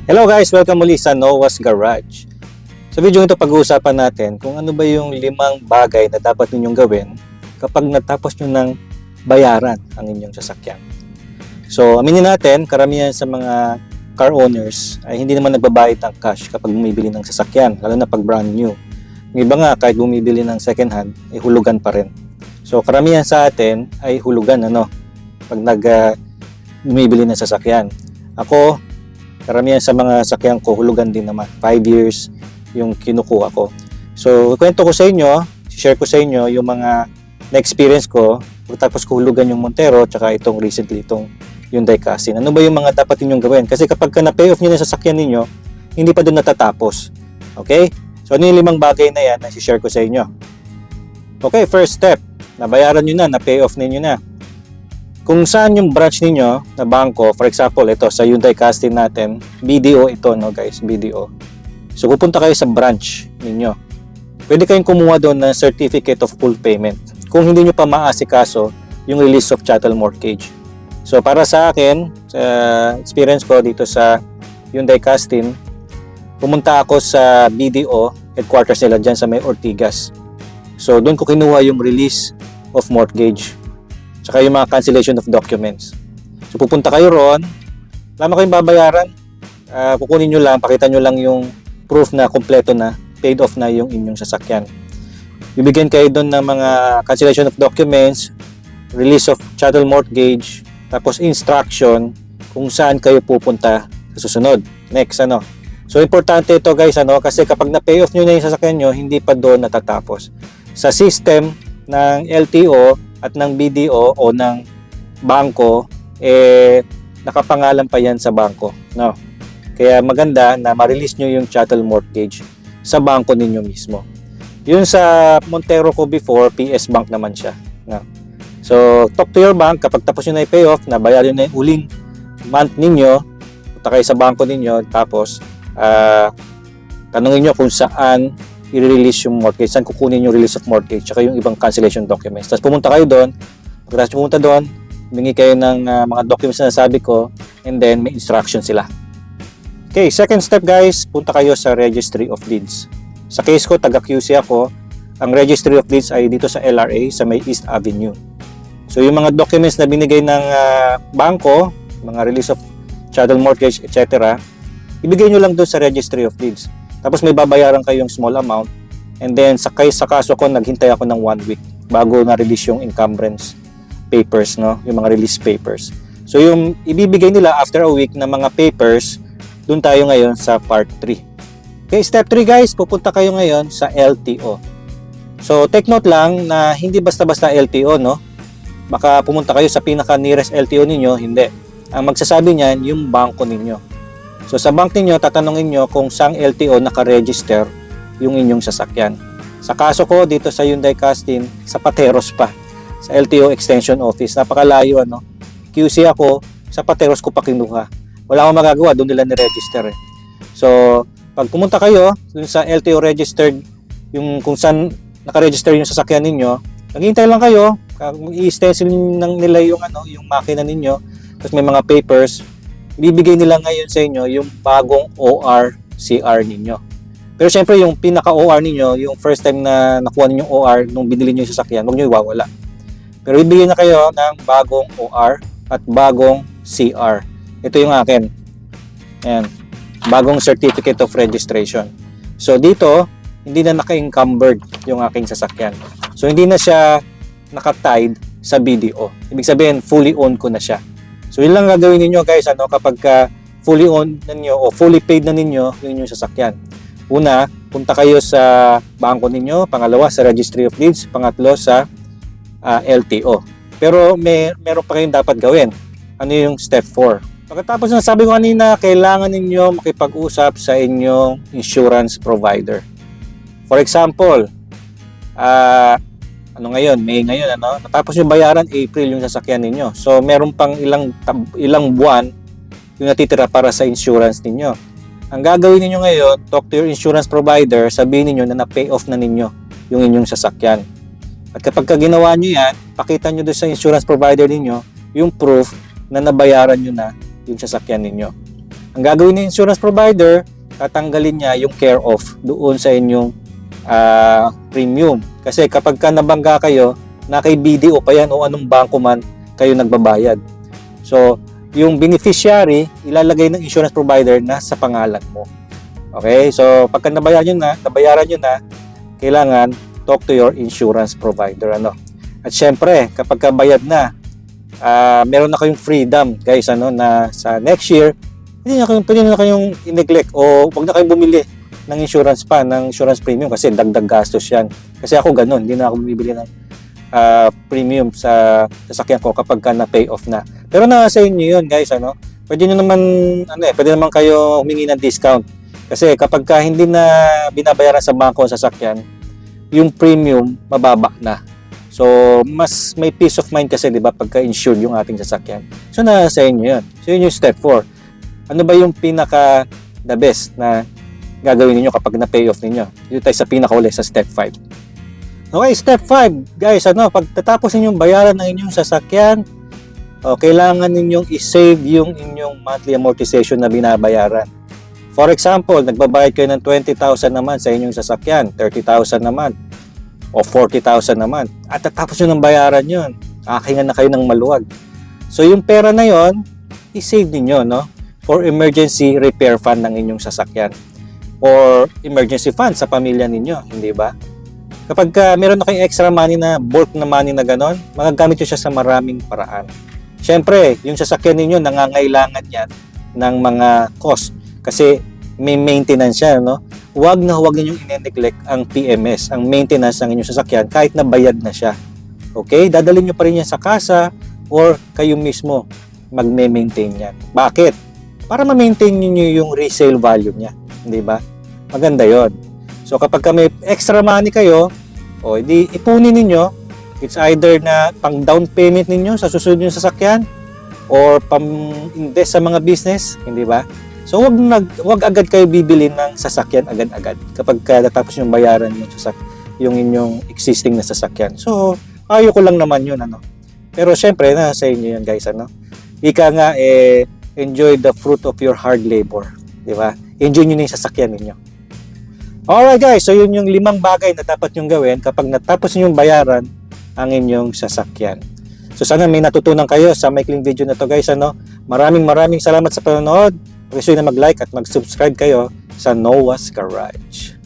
Hello guys! Welcome muli sa Noah's Garage. Sa video ito pag-uusapan natin kung ano ba yung 5 bagay na dapat ninyong gawin kapag natapos nyo ng bayaran ang inyong sasakyan. So aminin natin, karamihan sa mga car owners ay hindi naman nagbabayad ng cash kapag bumibili ng sasakyan, lalo na pag brand new. Yung iba nga kahit bumibili ng second hand, ay hulugan pa rin. So karamihan sa atin ay hulugan pag bumibili ng sasakyan. Ako, karamihan sa mga sakyan ko, hulugan din naman. 5 years yung kinukuha ko. So, kwento ko sa inyo, share ko sa inyo yung mga na-experience ko tapos ko hulugan yung Montero tsaka itong recently, itong Hyundai Cassin. Ano ba yung mga dapat ninyong gawin? Kasi kapag na-pay off nyo na sa sasakyan ninyo, hindi pa doon natatapos. Okay? So, ano yung 5 bagay na yan na share ko sa inyo? Okay, first step. Nabayaran nyo na, na-pay off ninyo na. Kung saan yung branch ninyo na bangko, for example, ito sa Hyundai Cassin natin, BDO ito, guys, BDO. So, pupunta kayo sa branch ninyo. Pwede kayong kumuha doon ng Certificate of Full Payment kung hindi nyo pa maasikaso yung release of chattel mortgage. So, para sa akin, sa experience ko dito sa Hyundai Cassin, pumunta ako sa BDO, headquarters nila dyan sa may Ortigas. So, doon ko kinuha yung release of mortgage tsaka yung mga cancellation of documents. So pupunta kayo roon, wala kayong babayaran, kukunin nyo lang, pakita nyo lang yung proof na kompleto na, paid off na yung inyong sasakyan. Bibigyan kayo doon ng mga cancellation of documents, release of chattel mortgage, tapos instruction kung saan kayo pupunta sa susunod. Next, So importante ito guys, kasi kapag na-pay off nyo na yung sasakyan nyo, hindi pa doon natatapos. Sa system ng LTO at ng BDO o ng bangko, nakapangalan pa yan sa bangko. No? Kaya maganda na ma-release nyo yung chattel mortgage sa bangko ninyo mismo. Yun sa Montero ko before, PS Bank naman siya. No? So, talk to your bank. Kapag tapos nyo na i-pay off, nabayaran nyo na yung uling month ninyo, punta kayo sa bangko ninyo, tapos tanungin nyo kung saan i-release yung mortgage, saan kukunin yung release of mortgage, tsaka yung ibang cancellation documents. Tapos pumunta kayo doon, pagkatapos pumunta doon, humingi kayo ng mga documents na nasabi ko, and then may instruction sila. Okay, second step guys, punta kayo sa Registry of Deeds. Sa case ko, taga-QC ako, ang Registry of Deeds ay dito sa LRA, sa may East Avenue. So yung mga documents na binigay ng bangko, mga release of chattel mortgage, etc., ibigay nyo lang doon sa Registry of Deeds. Tapos may babayaran kayong small amount, and then sa kaso ko, naghintay ako ng 1 week bago na-release yung encumbrance papers, yung mga release papers. So yung ibibigay nila after a week na mga papers, dun tayo ngayon sa part 3. Okay, step 3 guys, pupunta kayo ngayon sa LTO. So take note lang na hindi basta-basta LTO, baka pumunta kayo sa pinaka nearest LTO ninyo, hindi. Ang magsasabi niyan yung bangko ninyo. So sa bank ninyo, tatanungin nyo kung saang LTO nakaregister yung inyong sasakyan. Sa kaso ko dito sa Hyundai Cassin, sa Pateros pa, sa LTO Extension Office. Napakalayo, QC ako, sa Pateros ko pa kinuha. Wala akong magagawa, doon nila ni-register. So pag pumunta kayo dun sa LTO registered, yung kung saan nakaregister yung sasakyan ninyo, naghihintay lang kayo, i-stencil nila yung makina ninyo, tapos may mga papers, bibigay nila ngayon sa inyo yung bagong OR/CR ninyo. Pero syempre yung pinaka-OR ninyo, yung first time na nakuha ninyo yung OR nung binili nyo yung sasakyan, huwag nyo iwawala. Pero bibigyan na kayo ng bagong OR at bagong CR. Ito yung akin. Ayan. Bagong Certificate of Registration. So dito, hindi na naka-encumbered yung aking sasakyan. So hindi na siya naka-tied sa BDO. Ibig sabihin, fully owned ko na siya. So yun lang gagawin ninyo guys, kapag fully owned na ninyo o fully paid na ninyo yung inyong sasakyan. Una, punta kayo sa bangko ninyo. Pangalawa, sa Registry of Deeds. Pangatlo, sa LTO. Pero meron pa kayong dapat gawin. Ano yung step 4? Pagkatapos ng sabi ko kanina, kailangan ninyo makipag-usap sa inyong insurance provider. For example, ngayon, May ngayon, natapos yung bayaran, April yung sasakyan ninyo. So, meron pang ilang buwan yung natitira para sa insurance ninyo. Ang gagawin ninyo ngayon, talk to your insurance provider, sabihin ninyo na na-pay off na ninyo yung inyong sasakyan. At kapag ginawa nyo yan, pakita nyo doon sa insurance provider ninyo yung proof na nabayaran nyo na yung sasakyan ninyo. Ang gagawin ng insurance provider, tatanggalin niya yung care of doon sa inyong premium. Kasi kapag ka nabangga kayo, na kay BDO pa yan o anong bangko man kayo nagbabayad. So, yung beneficiary, ilalagay ng insurance provider na sa pangalan mo. Okay? So, pagka nabayaran nyo na, kailangan talk to your insurance provider. At syempre, kapag kabayad na, meron na kayong freedom, guys, na sa next year, pwede na kayong i-neglect o huwag na kayong bumili ng insurance ng insurance premium kasi dagdag gastos yan. Kasi ako ganun, hindi na ako bumibili ng premium sa sasakyan ko kapag ka na-pay off na. Pero nasa inyo yun, guys, pwede naman kayo humingi ng discount. Kasi kapag ka hindi na binabayaran sa bangko ang sasakyan, yung premium mababa na. So, mas may peace of mind kasi, di ba, pagka insured yung ating sasakyan. So, nasa inyo yun. So, yun yung step 4. Ano ba yung pinaka the best na gagawin niyo kapag na-pay off ninyo? Dito tayo sa pinakauli sa step 5. Okay, step 5. Guys, pagtatapos ninyong bayaran ng inyong sasakyan, kailangan ninyong i-save yung inyong monthly amortization na binabayaran. For example, nagbabayad kayo ng 20,000 naman sa inyong sasakyan, 30,000 naman, o 40,000 naman. At tatapos nyo ng bayaran yun, kakahingan na kayo ng maluwag. So, yung pera na yon, i-save ninyo, for emergency repair fund ng inyong sasakyan or emergency fund sa pamilya ninyo, hindi ba? Kapag meron na kayong extra money na bulk na money na ganon, magagamit nyo siya sa maraming paraan. Siyempre, yung sasakyan ninyo nangangailangan yan ng mga cost kasi may maintenance siya, Huwag na huwag ninyong i-neglect ang PMS, ang maintenance ng inyong sasakyan kahit na bayad na siya. Okay? Dadalhin nyo pa rin yan sa kasa or kayo mismo magme-maintain yan. Bakit? Para ma-maintain niyo yung resale value niya, di ba? Maganda 'yon. So kapag may extra money kayo, edi ipunin niyo. It's either na pang down payment ninyo sa susunod yung sasakyan or pang-invest sa mga business, hindi ba? So wag agad kayo bibili ng sasakyan agad-agad kapag natapos yung bayaran yung inyong existing na sasakyan. So ayaw ko lang naman 'yun Pero syempre sa inyo 'yun, guys, Ika nga enjoy the fruit of your hard labor, di ba? Enjoy niyo na yung sasakyan ninyo. Alright, guys, so yun yung 5 bagay na dapat nyong gawin kapag natapos ninyong bayaran ang inyong sasakyan. So sana may natutunan kayo sa maikling video na to, guys, Maraming salamat sa panonood. Pag-isuy na mag-like at mag-subscribe kayo sa Noah's Garage.